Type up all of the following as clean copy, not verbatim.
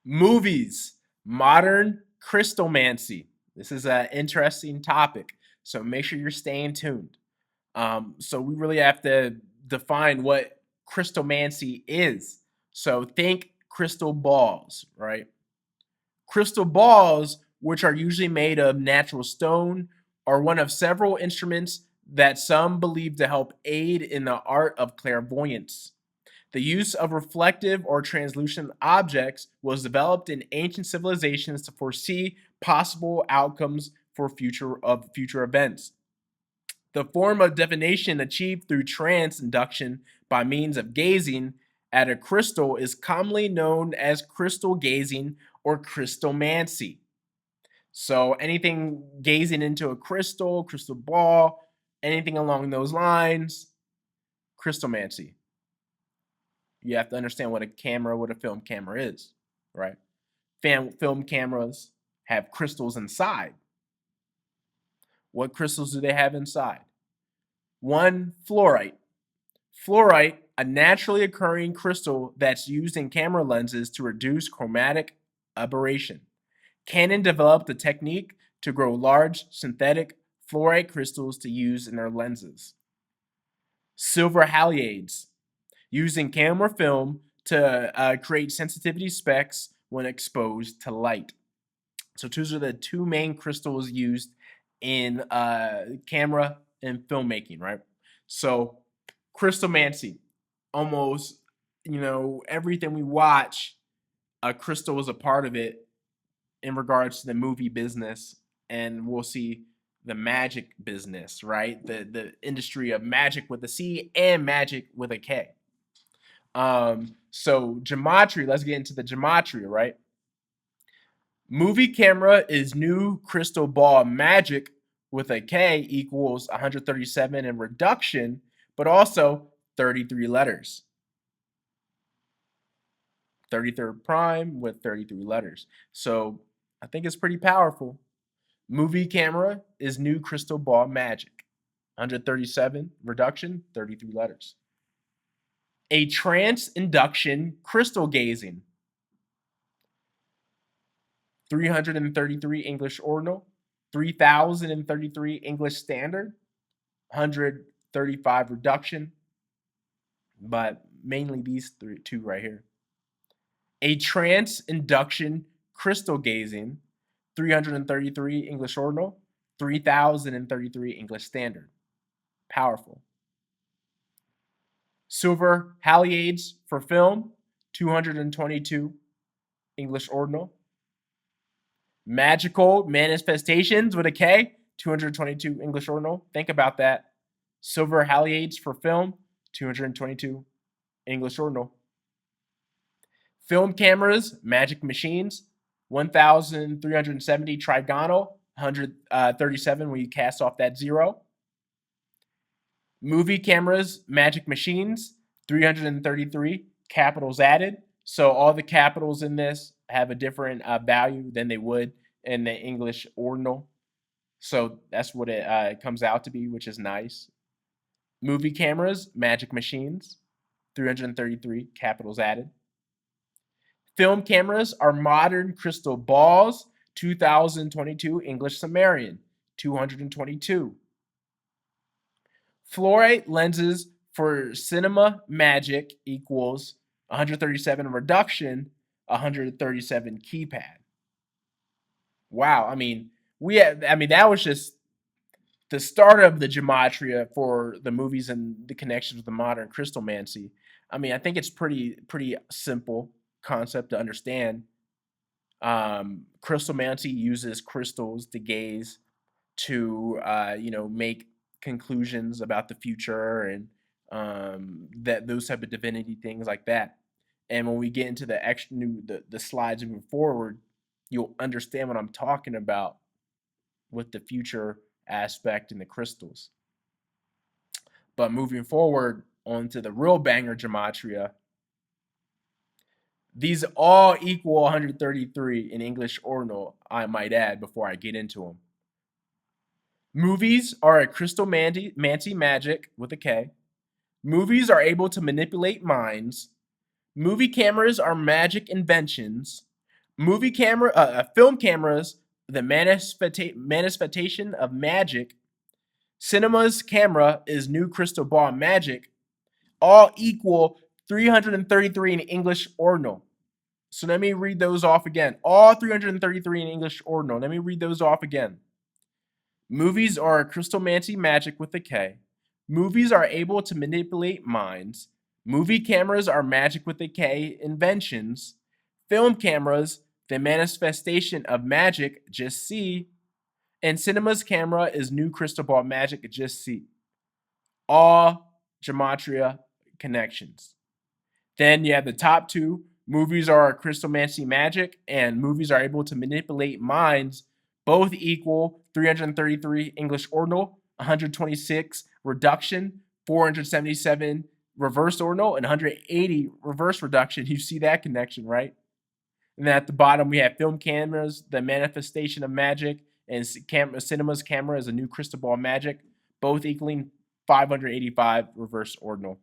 Movies, modern crystallomancy. This is an interesting topic, so make sure you're staying tuned. So we really have to define what crystallomancy is. So think crystal balls, right? Crystal balls, which are usually made of natural stone, are one of several instruments that some believe to help aid in the art of clairvoyance. The use of reflective or translucent objects was developed in ancient civilizations to foresee possible outcomes for future events. The form of divination achieved through trance induction by means of gazing at a crystal is commonly known as crystal gazing or crystallomancy. So anything gazing into a crystal ball, anything along those lines, crystallomancy. You have to understand what a film camera is, right? Film cameras have crystals inside. What crystals do they have inside? One, fluorite. Fluorite, a naturally occurring crystal that's used in camera lenses to reduce chromatic aberration. Canon developed a technique to grow large synthetic fluorite crystals to use in their lenses. Silver halides, used in camera film to create sensitivity specs when exposed to light. So those are the two main crystals used in camera and filmmaking, right? So crystallomancy, almost everything we watch, a crystal is a part of it in regards to the movie business, and we'll see the magic business, right? The industry of magic with a C and magic with a K. So gematria, let's get into the gematria, right? Movie camera is new crystal ball magic with a K equals 137 in reduction, but also 33 letters. 33rd prime with 33 letters. So I think it's pretty powerful. Movie camera is new crystal ball magic. 137 reduction, 33 letters. A trance induction crystal gazing. 333 English ordinal, 3033 English standard, 135 reduction, but mainly these two right here. A trance induction crystal gazing, 333 English ordinal, 3033 English standard. Powerful. Silver halides for film, 222 English ordinal. Magickal manifestations with a K, 222 English ordinal. Think about that. Silver halides for film, 222 English ordinal. Film cameras, magic machines, 1,370 trigonal, 137 when you cast off that zero. Movie cameras, magic machines, 333 capitals added. So all the capitals in this have a different value than they would in the English ordinal. So that's what it comes out to be, which is nice. Movie cameras, magic machines, 333 capitals added. Film cameras are modern crystal balls, 2022 English Sumerian, 222. Fluorite lenses for cinema magic equals 137 reduction, 137 keypad. Wow, that was just the start of the gematria for the movies and the connections with the modern crystallomancy. I think it's pretty simple concept to understand. Crystallomancy uses crystals to gaze to make conclusions about the future and that those type of divinity things like that. And when we get into the slides moving forward, you'll understand what I'm talking about with the future aspect and the crystals. But moving forward onto the real banger gematria, these all equal 133 in English ordinal, I might add, before I get into them. Movies are a crystallomancy magic with a K. Movies are able to manipulate minds. Movie cameras are magic inventions. Film cameras, the manifestation of magic. Cinema's camera is new crystal ball magic. All equal 333 in English ordinal. So let me read those off again. All 333 in English ordinal. Let me read those off again. Movies are crystallomancy magic with a K. Movies are able to manipulate minds. Movie cameras are magic with a K inventions. Film cameras, the manifestation of magic, just see. And cinema's camera is new crystal ball magic, just see. All gematria connections. Then you have the top two. Movies are crystallomancy magic, and movies are able to manipulate minds. Both equal 333 English ordinal, 126 reduction, 477 reverse ordinal, and 180 reverse reduction. You see that connection, right? And then at the bottom, we have film cameras, the manifestation of magic, and cinema's camera is a new crystal ball magic, both equaling 585 reverse ordinal.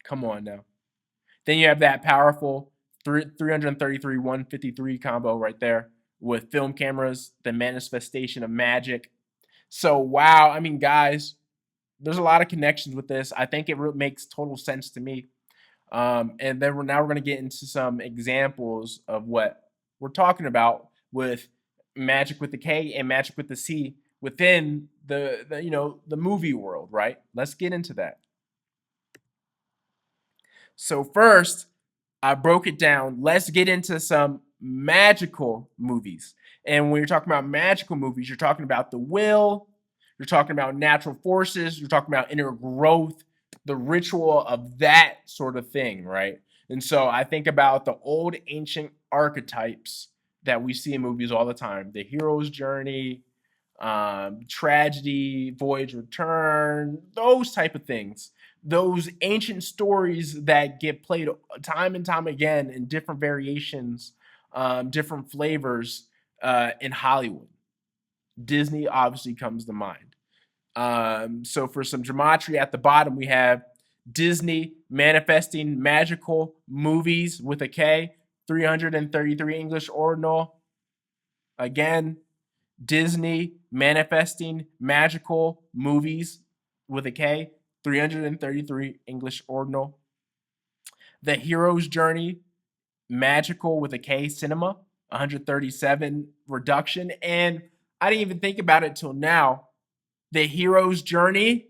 Come on now. Then you have that powerful 333 153 combo right there with film cameras, the manifestation of magic. So, wow. I mean, guys, there's a lot of connections with this. I think it makes total sense to me. And then we're going to get into some examples of what we're talking about with magic with the K and magic with the C within the movie world, right? Let's get into that. So first, I broke it down. Let's get into some magical movies. And when you're talking about magical movies, you're talking about the will, you're talking about natural forces, you're talking about inner growth, the ritual of that sort of thing, right? And so I think about the old ancient archetypes that we see in movies all the time: the hero's journey, tragedy, voyage return, those type of things. Those ancient stories that get played time and time again in different variations, different flavors in Hollywood. Disney obviously comes to mind. So for some gematria at the bottom, we have Disney manifesting magical movies with a K, 333 English ordinal. Again, Disney manifesting magical movies with a K, 333 English ordinal. The Hero's Journey, magical with a K cinema, 137 reduction. And I didn't even think about it till now. The Hero's Journey,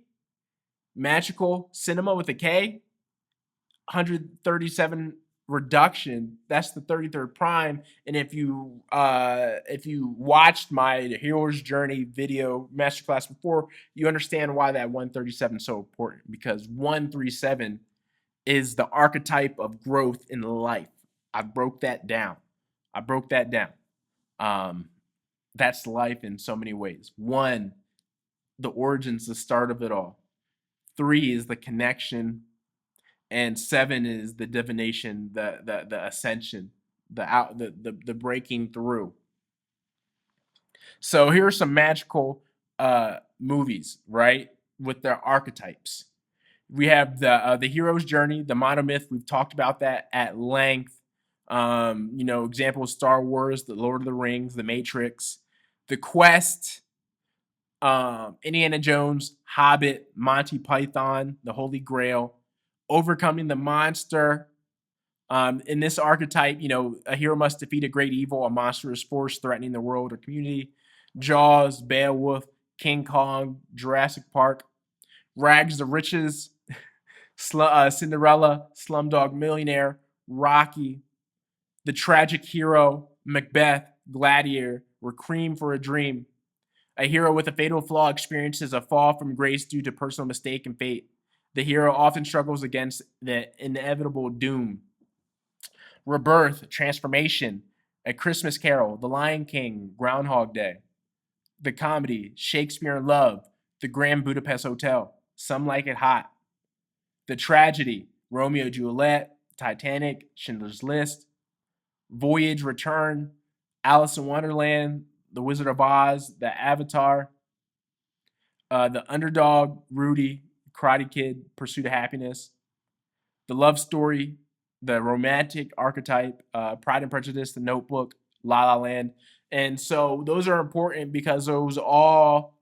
magical cinema with a K, 137 reduction. That's the 33rd prime. And if you watched my Hero's Journey video masterclass before, you understand why that 137 is so important, because 137 is the archetype of growth in life. I broke that down. That's life in so many ways. 1, the origins, the start of it all. 3 is the connection, and 7 is the divination, the ascension, the breaking through. So here are some magical movies, right, with their archetypes. We have the hero's journey, the monomyth. We've talked about that at length. Example: Star Wars, the Lord of the Rings, the Matrix, the Quest, Indiana Jones, Hobbit, Monty Python, the Holy Grail, overcoming the monster. In this archetype, a hero must defeat a great evil, a monstrous force threatening the world or community. Jaws, Beowulf, King Kong, Jurassic Park, Rags to Riches, Cinderella, Slumdog Millionaire, Rocky, The Tragic Hero, Macbeth, Gladiator, Requiem for a Dream. A hero with a fatal flaw experiences a fall from grace due to personal mistake and fate. The hero often struggles against the inevitable doom. Rebirth, Transformation, A Christmas Carol, The Lion King, Groundhog Day. The comedy, Shakespeare in Love, The Grand Budapest Hotel, Some Like It Hot. The tragedy, Romeo and Juliet, Titanic, Schindler's List. Voyage Return, Alice in Wonderland, The Wizard of Oz, The Avatar. The Underdog, Rudy, Karate Kid, Pursuit of Happiness. The Love Story, the romantic archetype, Pride and Prejudice, The Notebook, La La Land. And so those are important because those all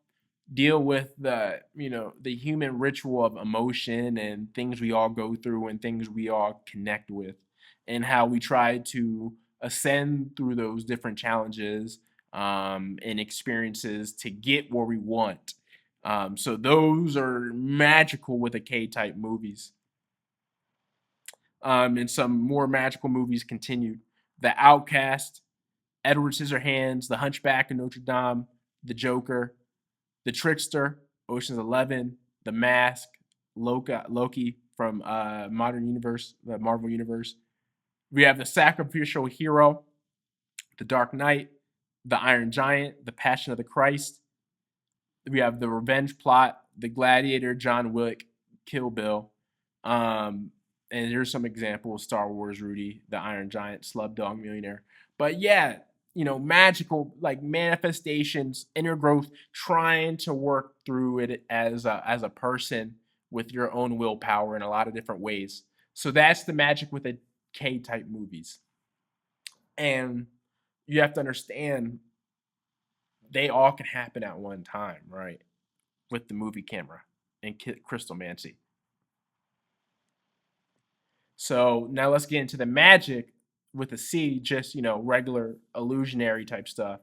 deal with the human ritual of emotion and things we all go through and things we all connect with, and how we try to ascend through those different challenges and experiences to get where we want. So those are magical with the K type movies. And some more magical movies continued: The Outcast, Edward Scissorhands, The Hunchback of Notre Dame, The Joker, The Trickster, Ocean's 11, The Mask, Loki from modern universe, the Marvel universe. We have The Sacrificial Hero, The Dark Knight, The Iron Giant, The Passion of the Christ. We have The Revenge Plot, The Gladiator, John Wick, Kill Bill. Um, and here's some examples: Star Wars, Rudy, The Iron Giant, Slumdog Millionaire. But yeah, magical like manifestations, inner growth, trying to work through it as a person with your own willpower in a lot of different ways. So that's the magic with the K type movies. And you have to understand they all can happen at one time, right? With the movie camera and Crystallomancy. So now let's get into the magic with a C, just regular illusionary type stuff,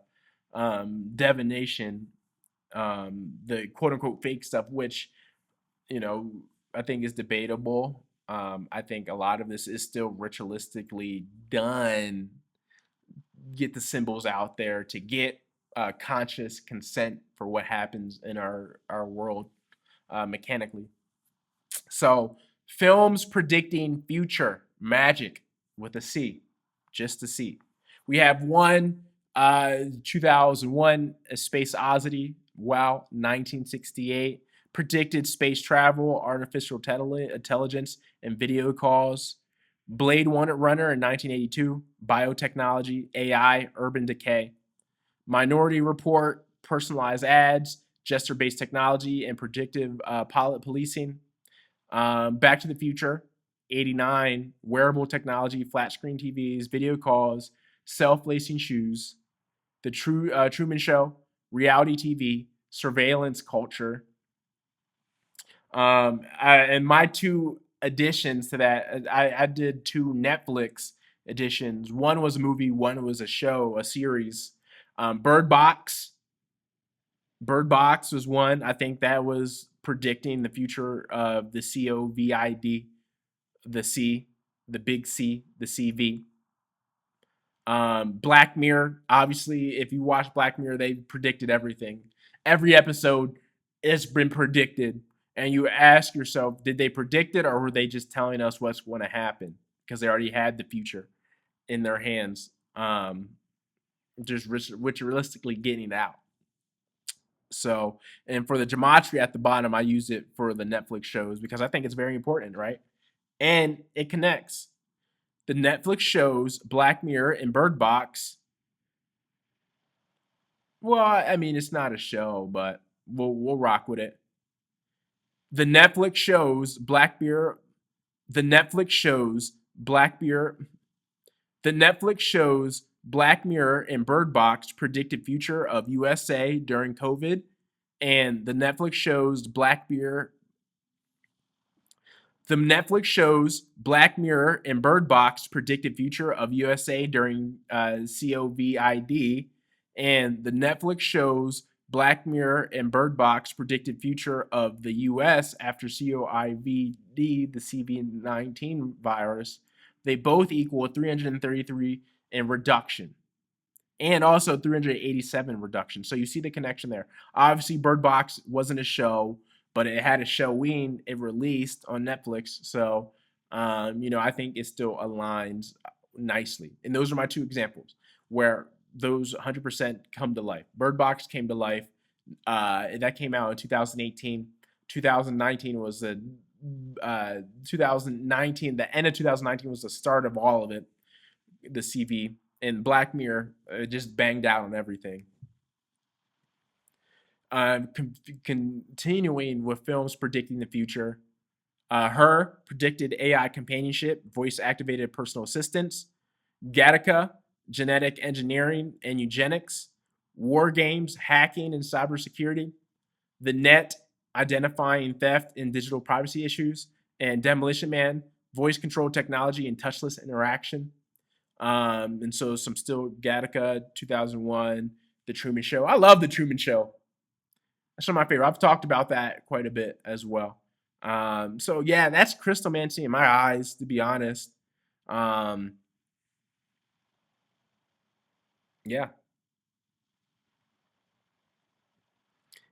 divination, the quote unquote fake stuff, which you know I think is debatable. I think a lot of this is still ritualistically done. Get the symbols out there to get conscious consent for what happens in our world mechanically. So, films predicting future magic with a C, just a C. We have one, 2001, A Space Oddity. Wow, 1968. Predicted space travel, artificial intelligence, and video calls. Blade Runner in 1982. Biotechnology, AI, urban decay. Minority Report, personalized ads, gesture based technology, and predictive pilot policing. Back to the Future, 89, wearable technology, flat screen TVs, video calls, self lacing shoes, The Truman Show, reality TV, surveillance culture. And my two additions to that, I did two Netflix editions. One was a movie, one was a show, a series. Bird Box. Bird Box was one. I think that was predicting the future of the COVID, the C, the big C, the CV. Black Mirror, obviously, if you watch Black Mirror, they predicted everything. Every episode has been predicted, and you ask yourself, did they predict it, or were they just telling us what's going to happen because they already had the future in their hands, just ritualistically getting it out. So, and for the gematria at the bottom, I use it for the Netflix shows because I think it's very important, right? And it connects. The Netflix shows Black Mirror and Bird Box. Well, I mean, it's not a show, but we'll rock with it. The Netflix shows Black Mirror. The Netflix shows Black Mirror. The Netflix shows Black Mirror and Bird Box predicted future of USA during COVID, and the Netflix shows Black Mirror. The Netflix shows Black Mirror and Bird Box predicted future of USA during COVID, and the Netflix shows Black Mirror and Bird Box predicted future of the US after COVID, the CV-19 virus. They both equal 333 in reduction, and also 387 reduction. So you see the connection there. Obviously, Bird Box wasn't a show, but it had a showing it released on Netflix. So, I think it still aligns nicely. And those are my two examples where those 100% come to life. Bird Box came to life. That came out in 2018. 2019 was the 2019. The end of 2019 was the start of all of it. The CV and Black Mirror just banged out on everything. Continuing with films predicting the future, Her, predicted AI companionship, voice activated personal assistance. Gattaca, genetic engineering and eugenics. War games, hacking and cybersecurity. The Net, identifying theft and digital privacy issues. And Demolition Man, voice control technology and touchless interaction. And so some still Gattaca, 2001, The Truman Show. I love The Truman Show. That's one of my favorite. I've talked about that quite a bit as well. So yeah, that's Crystallomancy in my eyes, to be honest. Um, yeah.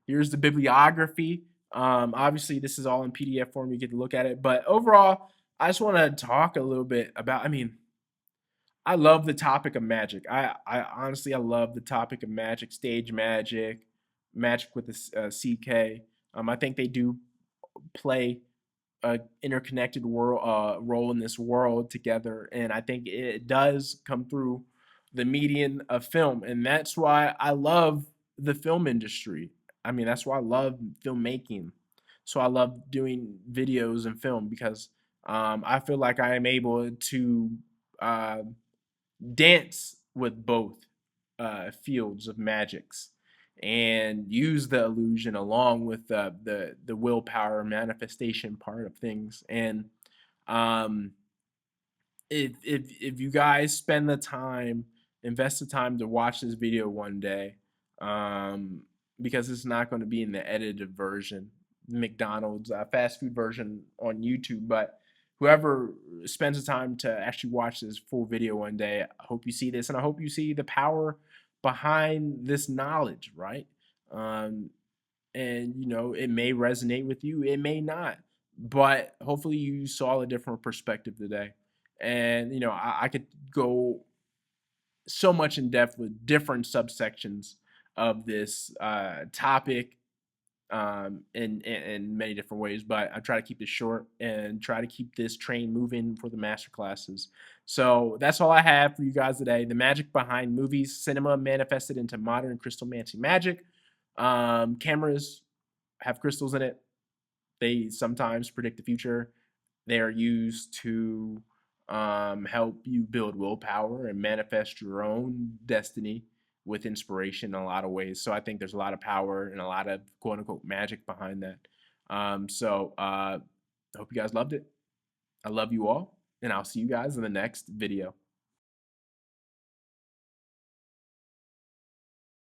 Here's the bibliography. Obviously, this is all in PDF form. You get to look at it. But overall, I just want to talk a little bit about. I mean, I love the topic of magic. I honestly, I love the topic of magic, stage magic, magic with the CK. I think they do play a interconnected world role in this world together, and I think it does come through the median of film, and that's why I love the film industry. I mean, that's why I love filmmaking. So I love doing videos and film because I feel like I am able to uh, dance with both fields of magics and use the illusion along with the willpower manifestation part of things. And um, if you guys spend the time, invest the time to watch this video one day, um, because it's not going to be in the edited version, McDonald's fast food version on YouTube, but whoever spends the time to actually watch this full video one day, I hope you see this, and I hope you see the power behind this knowledge, right? Um, and you know, it may resonate with you, it may not, but hopefully you saw a different perspective today. And you know, I could go so much in depth with different subsections of this topic, in many different ways, but I try to keep this short and try to keep this train moving for the master classes. So that's all I have for you guys today. The magic behind movies, cinema manifested into modern crystallomancy magic. Cameras have crystals in it. They sometimes predict the future. They are used to help you build willpower and manifest your own destiny with inspiration in a lot of ways. So I think there's a lot of power and a lot of quote unquote magic behind that. I hope you guys loved it. I love you all, and I'll see you guys in the next video.